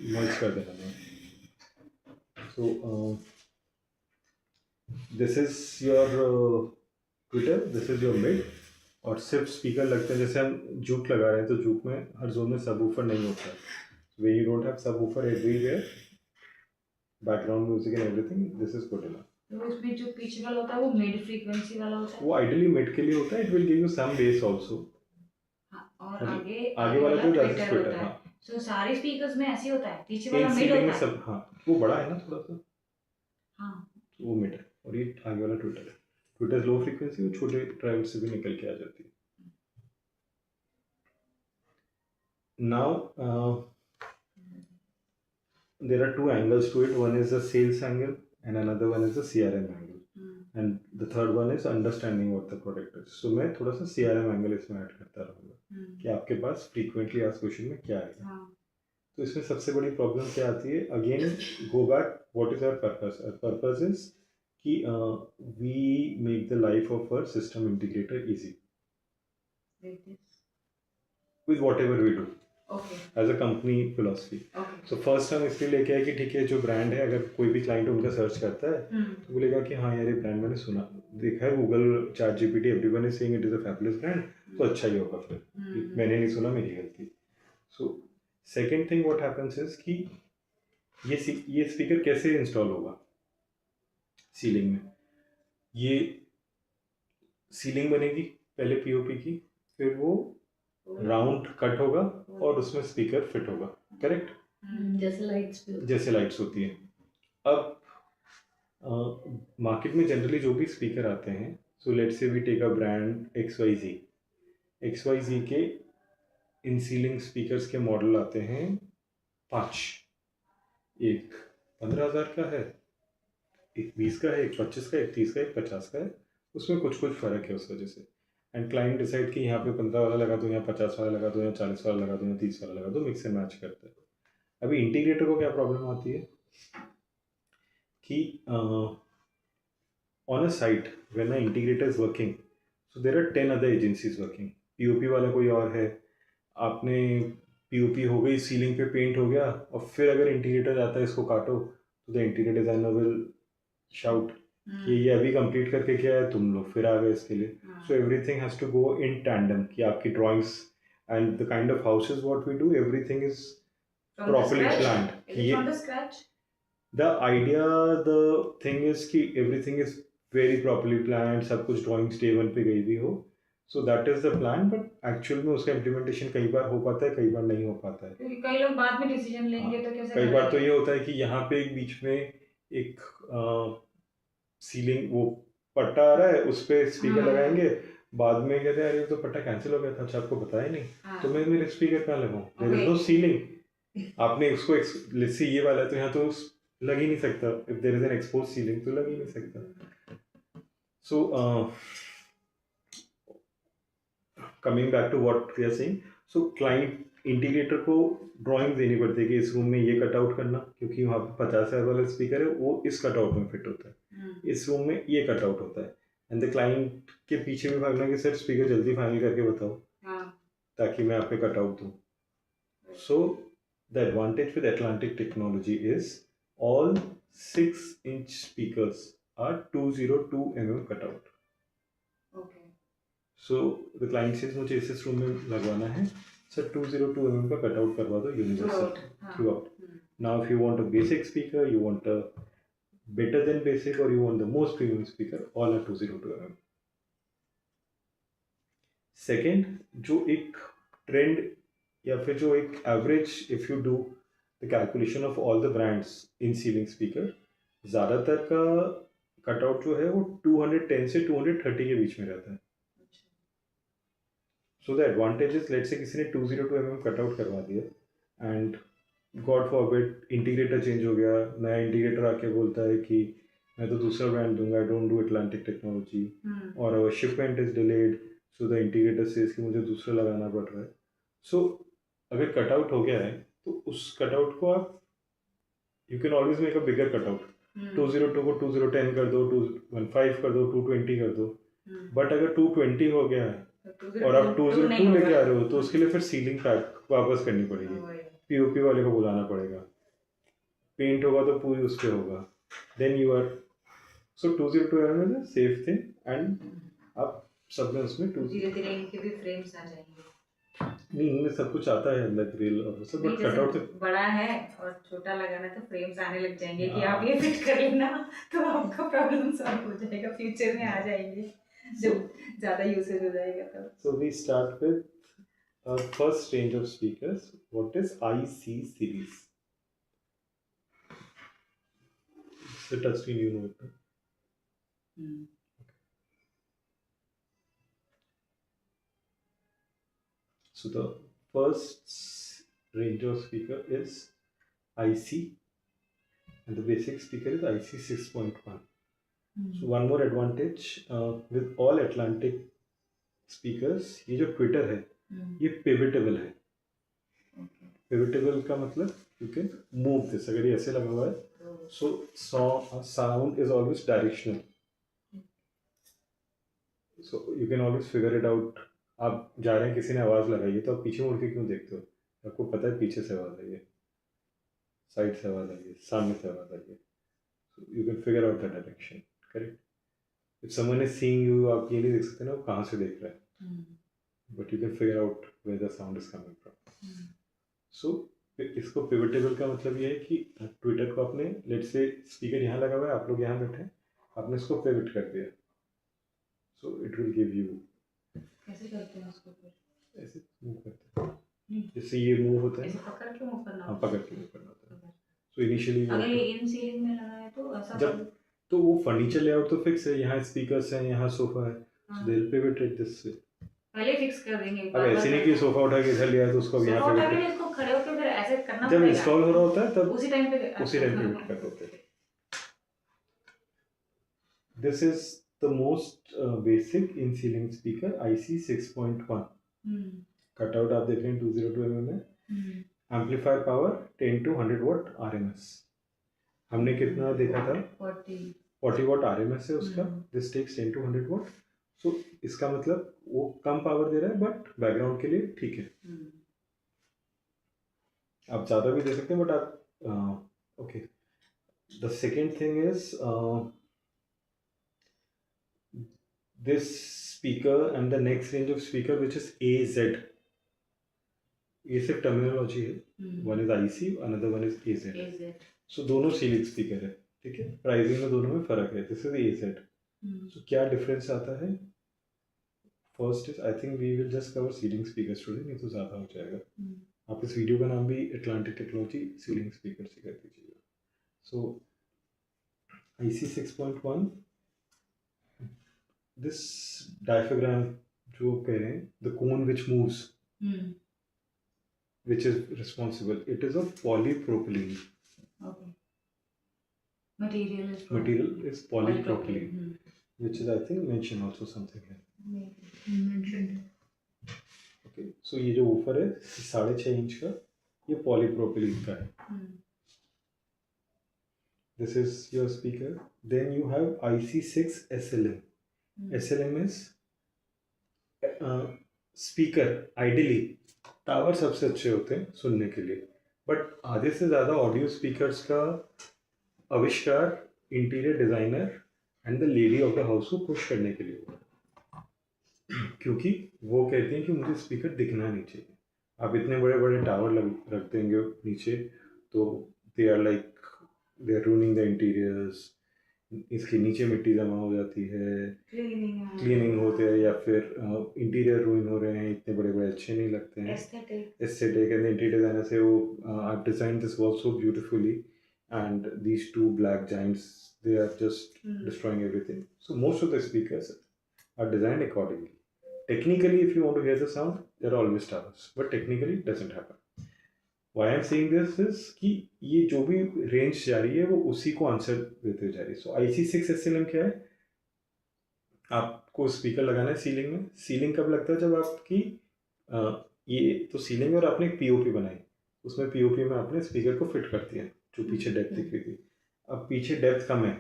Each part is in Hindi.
मर्ज कर देना मैं। सो this is your Twitter, this is your mid, और सिर्फ स्पीकर लगते हैं। जैसे हम जूक लगा रहे हैं तो जूक में हर जोन में सब वूफर नहीं होता है। वे यू डोंट हैव सब woofer everywhere, background music and everything, this is good enough. तो इसमें जो पीछे वाला होता है वो मिड फ्रीक्वेंसी वाला होता है। वो आइडियली मिड के लिए होता है, it will give you some base also. हाँ, और आगे आगे वाला जो ट्विटर ट्विटर, होता है। हाँ। सो सारे स्पीकर्स में ऐसे होता है, पीछे वाला इन मिड सीलिंग में होता है। सब, हाँ वो बड़ा है ना थोड़ा सा, हाँ, तो वो मिड है, और ये आगे वाला ट्विटर है। ट्विटर लो फ्रीक्वेंसी, वो छोटे ट्रैवल से भी निकल के आ जाती है। Now there are two angles to it. One is the sales angle and another one is the CRM angle. And the third one is understanding what the product is. So मैं थोड़ा सा CRM angle इसमें ऐड करता रहूँगा कि आपके पास frequently asked question में क्या है। तो इसमें सबसे बड़ी प्रॉब्लम क्या आती है? Again go back, what is our purpose? Our purpose is कि we make the life of our system integrator easy with whatever we do as a company philosophy. So first हम इसलिए लेके आए कि ठीक है, जो ब्रांड है, अगर कोई भी क्लाइंट उनका सर्च करता है तो बोलेगा कि हाँ यार ये ब्रांड मैंने सुना, देखा है Google, chat GPT, everyone is saying it is a fabulous brand, तो अच्छा ही होगा। फिर मैंने नहीं सुना, मेरी गलती। So second thing what happens is कि ये स्पीकर कैसे इंस्टॉल होगा सीलिंग में? ये सीलिंग बनेगी पहले पीओपी की, फिर वो राउंड कट होगा और उसमें स्पीकर फिट होगा, करेक्ट? जैसे लाइट्स होती है। अब मार्केट में जनरली जो भी स्पीकर आते हैं, so let's say we take a brand X Y Z के इन सीलिंग स्पीकर्स के मॉडल आते हैं 5। एक 15,000 का है, एक 20 का है, एक 25 का, एक 30 का, एक 50 का है। उसमें कुछ कुछ फ़र्क है उस वजह से। एंड क्लाइंट डिसाइड कि यहाँ पे 15 वाला लगा दो, यहाँ 50 वाला लगा दो, यहाँ 40 वाला लगा दो, यहाँ 30 वाला लगा दो, मिक्स एंड मैच करते हैं। अभी इंटीग्रेटर को क्या प्रॉब्लम आती है कि on a site when a integrator is working, so there are 10 other agencies working. POP वाला कोई और है, आपने पीओपी हो गई, सीलिंग पे पेंट हो गया, और फिर अगर इंटीग्रेटर जाता है इसको काटो, तो the interior designer will shout कि ये अभी कंप्लीट करके क्या है, तुम लोग फिर आ गए इसके लिए। So everything has to go in tandem कि आपकी drawings and the kind of houses what we do, everything is properly planned. The idea, the thing is कि everything is very properly planned, सब कुछ ड्राइंग्स डे वन पे गई हुई हो। So that is the plan, but actual में उसका इम्प्लीमेंटेशन कई बार हो पाता है, कई बार नहीं हो पाता है, क्योंकि कई लोग बाद में डिसीजन लेंगे तो कैसे कई बार तो ये होता है कि यहाँ पे एक बीच में एक सीलिंग वो पट्टा आ रहा है, उस पर स्पीकर लगाएंगे, बाद में कहते हैं अरे तो पट्टा कैंसिल हो गया था, अच्छा आपको बताया नहीं, तो मैं मेरे स्पीकर कहाँ लगाऊं? There is no ceiling. आपने उसको लिसी ये वाला है तो यहाँ तो लग ही नहीं सकता, if there is an expose ceiling तो लग ही नहीं सकता। So coming back to what we are saying, so client integrator को ड्राइंग देनी पड़ती है कि इस रूम में ये कटआउट करना, क्योंकि वहाँ पे 50,000 वाला स्पीकर है, वो इस कटआउट में फिट होता है, इस रूम में ये कटआउट होता है। एंड द क्लाइंट के पीछे भी भागना कि सर स्पीकर जल्दी फाइनल करके बताओ, ताकि मैं आप पे कटआउट दूँ। So the advantage with Atlantic technology is all 6-inch speakers are 202 mm cutout. So the client says मुझे इस रूम में लगवाना है, सर 202 mm का कटआउट करवा दो universal through out. Now if you want a basic speaker, you want a better than basic, or you want the most premium speaker, all are 202 mm. Second, जो एक ट्रेंड या फिर जो एक average, if you do the calculation of all the brands in ceiling speaker, ज़्यादातर का कटआउट जो है वो 210 से 230 के बीच में रहता है। So the advantage is, let's से किसी ने 202 mm कटआउट करवा दिया and God forbid integrator change हो गया, नया इंटीग्रेटर आके बोलता है कि मैं तो दूसरा ब्रांड दूंगा, I don't do Atlantic technology, और shipment is delayed, so the integrator says कि मुझे दूसरा लगाना पड़ रहा है। सो अगर कटआउट हो गया है तो उस कटआउट को आप, you can always make a bigger cutout, 202 को 2010 कर दो, 215 कर दो, 220 कर दो। बट अगर 220 हो गया है और आप 202 लेके आ रहे हो, तो उसके लिए फिर सीलिंग पैक वापस करनी पड़ेगी, पीओपी वाले को बुलाना पड़ेगा, पेंट होगा तो पूरी उस पर होगा, then you are so 202 mm is safe thing and आप सब में उसमें धीरे धीरे इनके भी फ्रेम्स आ जाएंगे। नहीं, इनमें सब कुछ आता है अंदर ग्रिल और सब, नहीं, बट जैसे कटआउट से बड़ा है और छोटा लगाना तो फ्रेम्स आने लग जाएंगे कि हाँ। आप ये फिट कर लेना तो आपका प्रॉब्लम सॉल्व हो जाएगा, फ्यूचर में आ जाएंगे जब ज़्यादा यूसेज हो जाएगा तब। So we start with our first range of speakers. What is IC series? It's a touchscreen, you know it. Hmm, So the first range of speaker is IC, and the basic speaker is IC 6.1. So one more advantage with all Atlantic speakers, ये जो ट्विटर है ये पिविटेबल है। पिविटेबल का मतलब यू कैन मूव दिस, अगर ये ऐसे लगा हुआ है so sound is always directional, so you can always figure it out. आप जा रहे हैं, किसी ने आवाज़ लगाई है तो आप पीछे मुड़ के क्यों देखते हो? आपको पता है पीछे से आवाज़ आई है, साइड से आवाज़ आई है, सामने से आवाज़ आई है, so you can figure out the direction, correct. If someone is seeing you, आप ये नहीं देख सकते ना वो कहाँ से देख रहा है, but you can figure out where the sound is coming from. So इसको पिवटेबल का मतलब ये है कि ट्विटर को आपने, लेट से स्पीकर यहाँ लगा हुआ है, आप लोग यहाँ बैठे हैं, आपने इसको पिवट कर दिया, so it will give you. कैसे करते हैं उसको फिर? ऐसे मूव करते हैं, जैसे ये मूव होता है, ऐसे पकड़ के मूव करना हाँ होता है? पकड़ के मूव करना होता है। सो इनिशियली अगर ये इन सीलिंग में लगा है तो ऐसा जब तो वो फर्नीचर लेआउट तो फिक्स है, यहाँ स्पीकर्स हैं, यहाँ सोफा है, so they will pivot it this way. पहले फिक्स कर देंगे। अब ऐसे नहीं कि सोफा उठा के इधर लिया है तो उसको यहाँ सोफा उठा पे के इसको खड़े होकर फिर ऐसे करना जब पड़ेगा। इंस्टॉल हो रहा होता है तब उसी टाइम पे पिवट कर देते हैं। This is the most basic in ceiling speaker IC 6.1. Cutout आप देख रहे हैं 202 mm में। Amplifier power 10 to 100 watt RMS। हमने कितना देखा था? 40 watt RMS है उसका। This takes 10 to 100 watt। सो इसका मतलब वो कम पावर दे रहा है बट बैकग्राउंड के लिए ठीक है। आप ज़्यादा भी दे सकते हैं बट आप okay. The second thing is this speaker and the next range of speaker which is AZ, ये सिर्फ टर्मिनोलॉजी है, one is IC another one is AZ। सो दोनों सीलिंग स्पीकर है, ठीक है, प्राइसिंग में दोनों में फर्क है। This is AZ। सो क्या डिफरेंस आता है? First is I think we will just cover ceiling speakers today, नहीं तो ज़्यादा हो जाएगा। आप इस वीडियो का नाम भी अटलांटिक टेक्नोलॉजी सीलिंग स्पीकर से कर दीजिएगा। सो IC 6.1, this diaphragm जो कह रहे हैं, the cone which moves, which is responsible, it is of polypropylene. Okay. Material is polypropylene, which is I think mentioned also something here. Mentioned. Okay, so ये जो ऊपर है 6.5 इंच का, ये polypropylene का है। This is your speaker. Then you have IC6 SLM. SLM is speaker. Ideally tower सबसे अच्छे होते हैं सुनने के लिए, बट आधे से ज़्यादा ऑडियो स्पीकर्स का आविष्कार interior designer and the lady of the house को खुश करने के लिए हुआ, क्योंकि वो कहते हैं कि मुझे स्पीकर दिखना नहीं चाहिए। आप इतने बड़े बड़े टावर रख देंगे नीचे तो they are ruining the interiors. इसके नीचे मिट्टी जमा हो जाती है, क्लीनिंग होते हैं, या फिर इंटीरियर रूइन हो रहे हैं, इतने बड़े बड़े अच्छे नहीं लगते हैं। एस्थेटिक एंड इंटीरियर डिजाइनर से वो I design this work so beautifully and these two black giants they are just destroying everything. So most of the speakers are designed accordingly. Technically if you want to hear the sound there are always towers, but technically it doesn't happen. Why I'm saying this is कि ये जो भी रेंज जा रही है वो उसी को आंसर देते जा रही है। सो IC6 SLM क्या है? आपको स्पीकर लगाना है सीलिंग में। सीलिंग कब लगता है? जब आपकी ये तो सीलिंग और आपने एक POP बनाई, उसमें POP में आपने स्पीकर को फिट कर दिया, जो पीछे डेप्थ दिख रही थी। अब पीछे डेप्थ कम है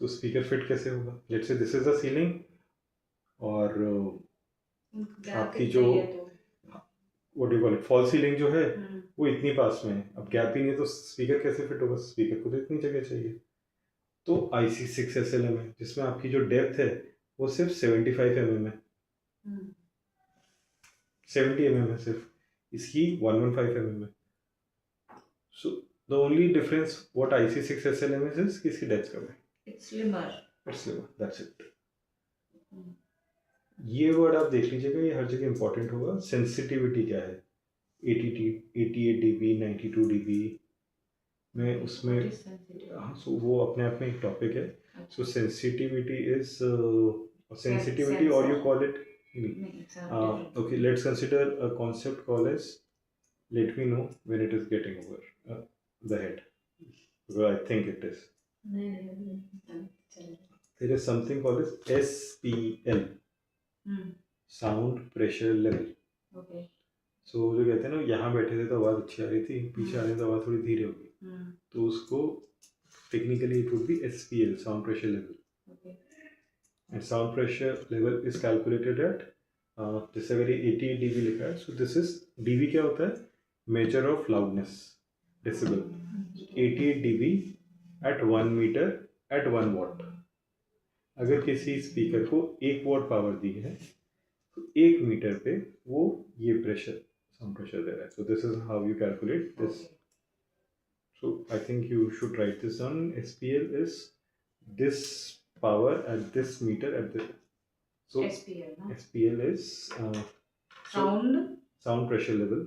तो स्पीकर फिट कैसे होगा? Let's say this is the ceiling और आपकी जो what do you call it, fall ceiling जो है हम्म, वो इतनी पास में है, अब गैप ही नहीं है तो स्पीकर कैसे फिट होगा, स्पीकर को तो इतनी जगह चाहिए। तो IC6 SLM है जिसमें आपकी जो डेप्थ है वो सिर्फ 75 mm है, हम्म, 70 mm है सिर्फ, इसकी 115 mm है। So the only difference what IC6 SLM is कि इसकी डेप्थ कम है, it's slimmer. It's that's it. Hmm, ये वर्ड आप देख लीजिएगा, ये हर जगह इंपॉर्टेंट होगा। सेंसिटिविटी क्या है, 88 dB 92 dB में उसमें, what is sensitive? हाँ, सो वो अपने आप में एक टॉपिक है। अच्छा, सो सेंसिटिविटी इज सेंसिटिविटी sensor. और यू कॉल इट, नहीं, it's a different. okay, let's consider a concept called as, let me know when it is getting over the head, because I think it is, नहीं, चलो. there is something called as SPL, hmm, sound pressure level। okay. सो जो कहते हैं ना, यहाँ बैठे थे तो आवाज़ अच्छी आ रही थी, पीछे आने तो आवाज़ थोड़ी धीरे होगी, हम्म, तो उसको technically it would be SPL, sound pressure level. okay. And sound pressure level is calculated at, जैसे अगर ये 88 dB लिखा है, सो दिस इज, dB क्या होता है, measure of loudness, decibel. 88 dB at 1 metre at 1 watt. अगर किसी स्पीकर को 1 वॉट पावर दी है तो 1 मीटर पे वो ये प्रेशर, साउंड प्रेशर दे रहा है। So this is how you calculate this. Okay. So I think you should write this down. SPL is this power at this meter at the, so SPL, no? SPL is Sound. sound pressure level.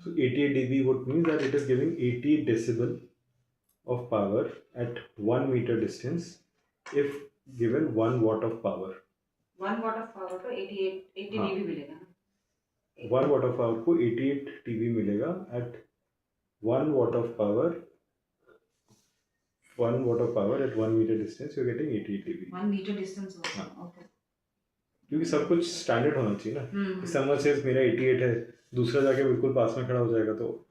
So 88 dB would mean that it is giving 80 decibel of power at 1 meter distance if given 1 watt of power. 1 watt of power तो 80 हाँ. dB मिलेगा ना? 1 watt of power को 88 dB मिलेगा at 1 watt of power, 1 watt of power at 1 meter distance you're getting 88 dB। 1 meter distance होगा. हाँ. Okay. क्योंकि सब कुछ स्टैंडर्ड होना चाहिए ना, हम्म, समवन सेज मेरा 88 है, दूसरा जाके बिल्कुल पास में खड़ा हो जाएगा, तो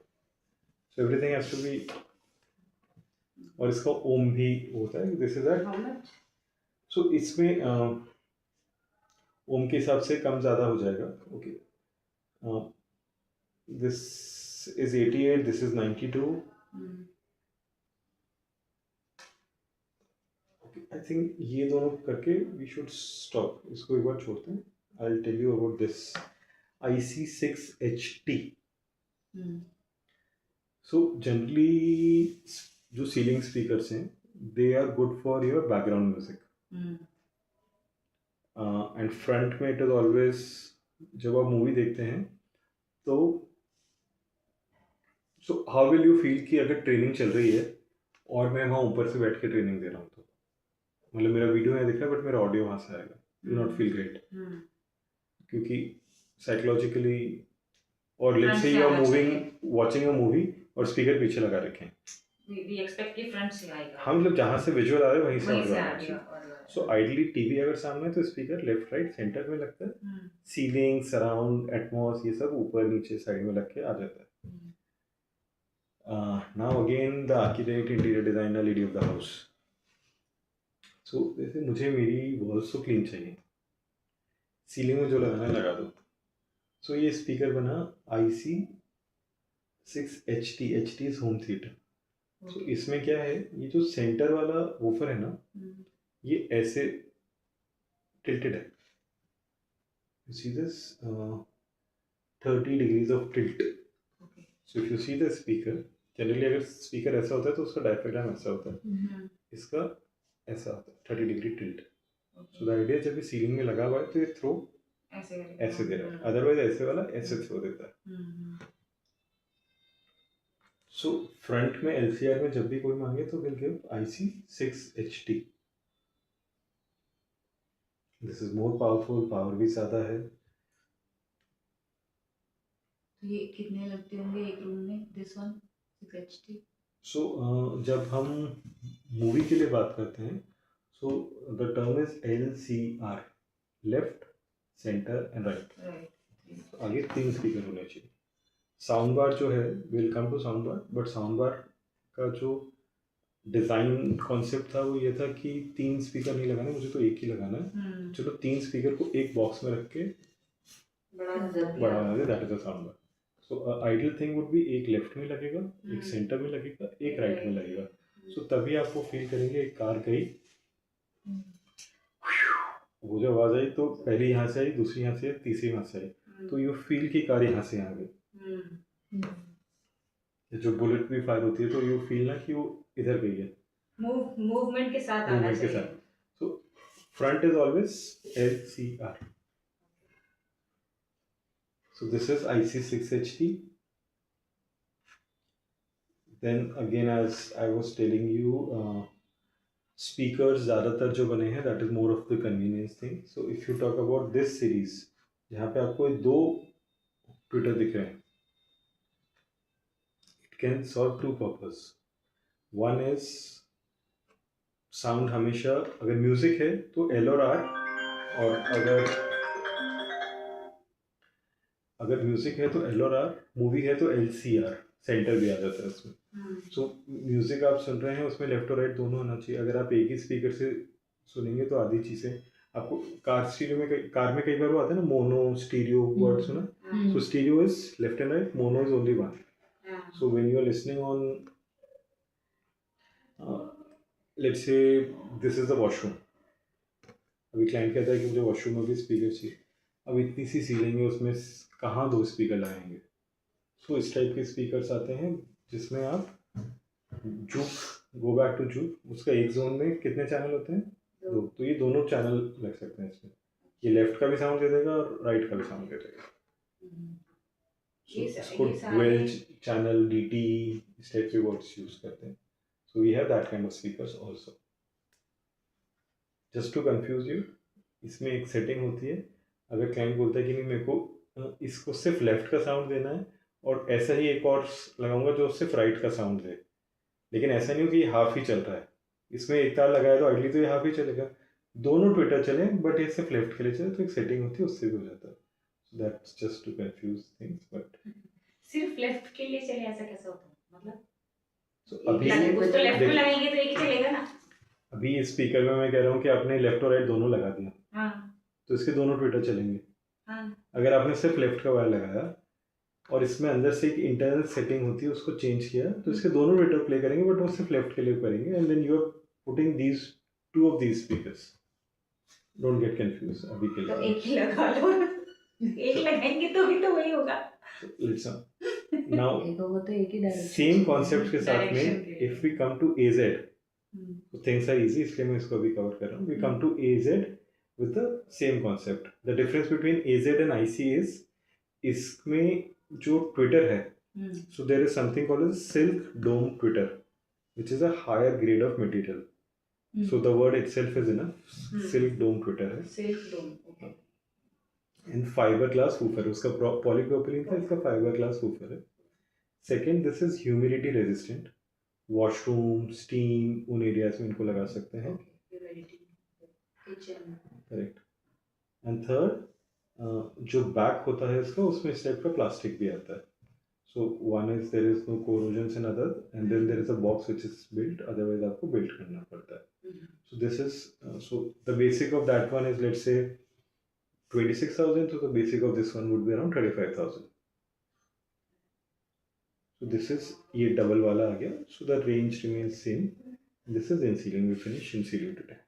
so everything has to be, और इसका ओम भी होता है, this is eight, how much? So इसमें ओम के हिसाब से कम ज़्यादा हो जाएगा। Okay, this is 88, this is 92। Hmm, I think ये दोनों करके वी शुड स्टॉप, इसको एक बार छोड़ते हैं। I will tell you about this IC6HT। Hmm, so generally जो सीलिंग स्पीकर्स हैं they are good for your background music, hmm, and front में इट इज ऑलवेज, जब आप मूवी देखते हैं तो, so how will you feel कि अगर ट्रेनिंग चल रही है और मैं वहाँ ऊपर से बैठ के ट्रेनिंग दे रहा हूँ, तो मतलब मेरा वीडियो यहाँ दिख रहा है बट मेरा ऑडियो वहाँ से आएगा, यू नॉट फील ग्रेट, हम्म, क्योंकि साइकोलॉजिकली, और लेट्स Front से से यू आर आना मूविंग, चाहिए. वॉचिंग अ मूवी और स्पीकर पीछे लगा रखे हैं, we expect कि फ्रंट से आएगा. हाँ मतलब जहाँ से विजुअल आ रहा है वहीं से वहीं ऑडियो से आना आ चाहिए। गया और सो आइडली टीवी अगर सामने है तो स्पीकर लेफ्ट राइट सेंटर में लगता है, हम्म, सीलिंग सराउंड एटमॉस ये सब ऊपर नीचे साइड में लग के आ जाता है। Hmm, now again the architect interior designer lady of the house. So जैसे मुझे मेरी वॉल्स तो क्लीन चाहिए, सीलिंग में जो लगाना है लगा दो। सो ये स्पीकर बना IC6HT, HT is home theatre. So okay. इसमें क्या है, ये जो सेंटर वाला वूफर है ना, हम्म, ये ऐसे tilted है, you see this 30 degrees of tilt। okay. so if you see the speaker, generally अगर स्पीकर ऐसा होता है तो उसका डायफ्राम ऐसा होता है, हम्म, इसका ऐसा होता है 30 degree tilt. okay. So the idea जब ये सीलिंग में लगा हुआ है तो ये थ्रो ऐसे करेगा. ऐसे दे रहा है, अदरवाइज ऐसे वाला ऐसे थ्रो देता है। हम्म, सो फ्रंट में LCR में जब भी कोई मांगे तो will give IC6HT। This is more powerful, power भी ज़्यादा है। तो ये कितने लगते होंगे एक रूम में, दिस वन 6HT? सो जब हम मूवी के लिए बात करते हैं, so the term is LCR, left centre and right. Right. आगे 3 स्पीकर होने चाहिए। साउंड बार जो है, will come to sound bar, but sound bar का जो डिज़ाइन कॉन्सेप्ट था वो ये था कि 3 स्पीकर नहीं लगाने, मुझे तो एक ही लगाना है। हम्म, चलो 3 स्पीकर को एक बॉक्स में रख के बड़ा जब भी बड़ा आप- वाला that is a sound bar. So ideal thing would be एक लेफ्ट में लगेगा, एक सेंटर में लगेगा, एक राइट में लगेगा। सो तभी आप वो फील करेंगे एक कार गई, वो जो आवाज़ आई तो पहली यहाँ से आई, दूसरी यहाँ से आई, तीसरी यहाँ से आई, तो यू फील की कार यहाँ से आ गई। जो बुलेट भी फायर होती है तो यू फील ना कि वो इधर गई है, मूवमेंट के साथ आना मूवमेंट के चाहिए। साथ। So front is always LCR। So this is IC6HT. Then again, as I was telling you, speakers ज़्यादातर जो बने हैं that is more of the convenience thing. So if you talk about this series, जहाँ पे आपको दो ट्विटर दिख रहे हैं, it can serve two purpose. One is sound हमेशा, अगर म्यूजिक है तो L और R, और अगर म्यूजिक है तो L और R, मूवी है तो LCR, सेंटर भी आ जाता है उसमें। सो म्यूजिक आप सुन रहे हैं उसमें लेफ्ट और राइट दोनों होना चाहिए। अगर आप एक ही स्पीकर से सुनेंगे तो आधी चीज़ें आपको कार में कई बार वो आता है ना, मोनो स्टीरियो वर्ड सुना। So stereo is left and right, mono is only one. So when you are listening on, let's say this is the washroom, अभी क्लाइंट कहता है कि मुझे वॉशरूम में भी स्पीकर चाहिए, अब इतनी सी सीलिंग है उसमें कहाँ दो स्पीकर लगाएंगे। सो इस टाइप के स्पीकर्स आते हैं जिसमें आप juke, go back to juke, उसका एक जोन में कितने चैनल होते हैं? दो। तो ये दोनों चैनल लग सकते हैं इसमें, ये लेफ्ट का भी साउंड दे देगा और राइट का भी साउंड दे देगा। इसको डुअल चैनल DT इस टाइप के वर्ड्स यूज करते हैं। So we have that kind of speakers also. Just to confuse you, इसमें एक सेटिंग होती है, अगर क्लाइंट बोलता है कि नहीं मेरे को इसको सिर्फ लेफ्ट का साउंड देना है और ऐसा ही एक और लगाऊंगा जो सिर्फ राइट का साउंड दे, लेकिन ऐसा नहीं हो कि ये हाफ ही चल रहा है, इसमें एक तार लगाया तो आइडली तो ये हाफ ही चलेगा, दोनों ट्विटर चले बट ये सिर्फ लेफ्ट के लिए चले, तो एक सेटिंग होती है उससे भी हो जाता है। So that's just to confuse things. But सिर्फ लेफ्ट के लिए चले ऐसा कैसे होता है? मतलब सो अभी कुछ तो लेफ्ट में लगाएंगे तो एक ही चलेगा ना। अभी इस स्पीकर में मैं कह रहा हूँ कि आपने लेफ्ट और राइट दोनों लगा दिया, हाँ, तो इसके दोनों ट्विटर चलेंगे। हाँ, अगर आपने सिर्फ लेफ्ट का वायर लगाया और इसमें अंदर से एक इंटरनल सेटिंग होती है उसको चेंज किया, तो इसके दोनों ट्विटर प्ले करेंगे बट वो सिर्फ लेफ्ट के लिए करेंगे, and then you are putting these two of these speakers. Don't get confuse अभी के तो लिए। एक ही लगा लो, एक लगाएंगे तो भी तो वही होगा। लिसन नाउ, तो एक ही डायरेक्शन, सेम कॉन्सेप्ट के साथ Direction में के। If we come to AZ, तो थिंग्स आर इजी, इसलिए मैं इसको अभी कवर कर रहा हूँ। We come to AZ with the same concept. The difference between AZ and IC is, इसमें जो ट्विटर है, so there is something called as silk dome twitter, which is a higher grade of material. So the word itself is enough, silk dome twitter है। Silk dome, okay. And fiberglass woofer, उसका polypropylene था, इसका fiberglass woofer है। Second, this is humidity resistant, washroom, steam, उन areas में इनको लगा सकते हैं। किचन। करेक्ट। एंड थर्ड, जो बैक होता है इसका, उसमें इस टाइप का प्लास्टिक भी आता है। So one is there is no corrosion in other, and then there is a box which is built, otherwise आपको बिल्ड करना पड़ता है। So this is, so the basic of that one is let's say 26,000, so the basic of this one would be around 35,000. So this is, ये डबल वाला आ गया, so the range remains same. This is in ceiling, we finish in ceiling today.